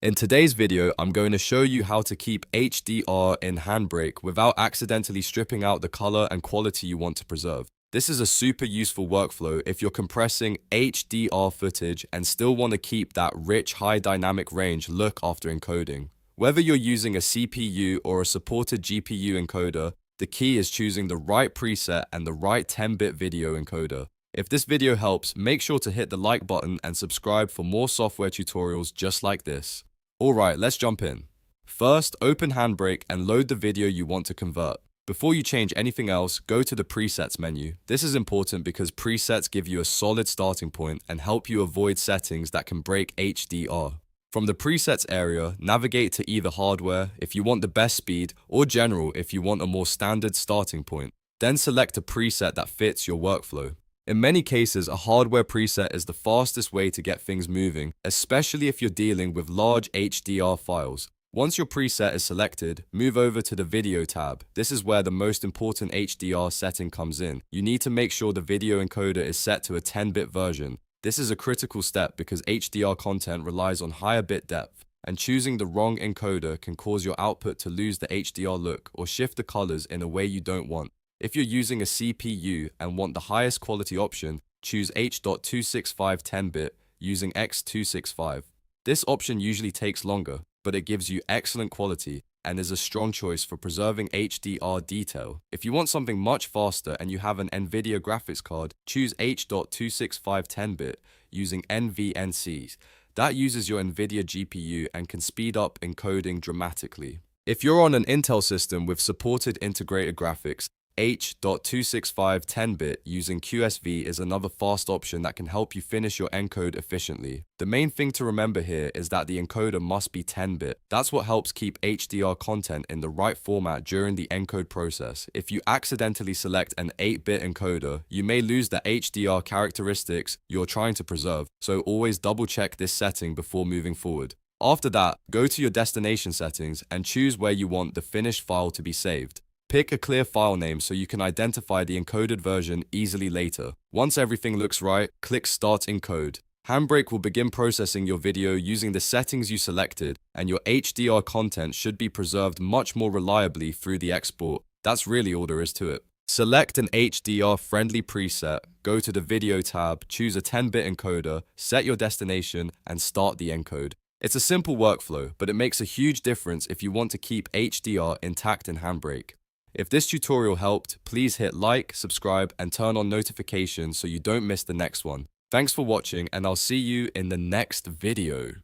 In today's video, I'm going to show you how to keep HDR in HandBrake without accidentally stripping out the color and quality you want to preserve. This is a super useful workflow if you're compressing HDR footage and still want to keep that rich high dynamic range look after encoding. Whether you're using a CPU or a supported GPU encoder, the key is choosing the right preset and the right 10-bit video encoder. If this video helps, make sure to hit the like button and subscribe for more software tutorials just like this. Alright, let's jump in. First, open HandBrake and load the video you want to convert. Before you change anything else, go to the Presets menu. This is important because presets give you a solid starting point and help you avoid settings that can break HDR. From the Presets area, navigate to either Hardware if you want the best speed, or General if you want a more standard starting point. Then select a preset that fits your workflow. In many cases, a hardware preset is the fastest way to get things moving, especially if you're dealing with large HDR files. Once your preset is selected, move over to the Video tab. This is where the most important HDR setting comes in. You need to make sure the video encoder is set to a 10-bit version. This is a critical step because HDR content relies on higher bit depth, and choosing the wrong encoder can cause your output to lose the HDR look or shift the colors in a way you don't want. If you're using a CPU and want the highest quality option, choose H.265 10-bit using X265. This option usually takes longer, but it gives you excellent quality and is a strong choice for preserving HDR detail. If you want something much faster and you have an Nvidia graphics card, choose H.265 10-bit using NVEnc. That uses your Nvidia GPU and can speed up encoding dramatically. If you're on an Intel system with supported integrated graphics, H.265 10-bit using QSV is another fast option that can help you finish your encode efficiently. The main thing to remember here is that the encoder must be 10-bit. That's what helps keep HDR content in the right format during the encode process. If you accidentally select an 8-bit encoder, you may lose the HDR characteristics you're trying to preserve, so always double check this setting before moving forward. After that, go to your destination settings and choose where you want the finished file to be saved. Pick a clear file name so you can identify the encoded version easily later. Once everything looks right, click Start Encode. HandBrake will begin processing your video using the settings you selected, and your HDR content should be preserved much more reliably through the export. That's really all there is to it. Select an HDR-friendly preset, go to the Video tab, choose a 10-bit encoder, set your destination, and start the encode. It's a simple workflow, but it makes a huge difference if you want to keep HDR intact in HandBrake. If this tutorial helped, please hit like, subscribe, and turn on notifications so you don't miss the next one. Thanks for watching, and I'll see you in the next video.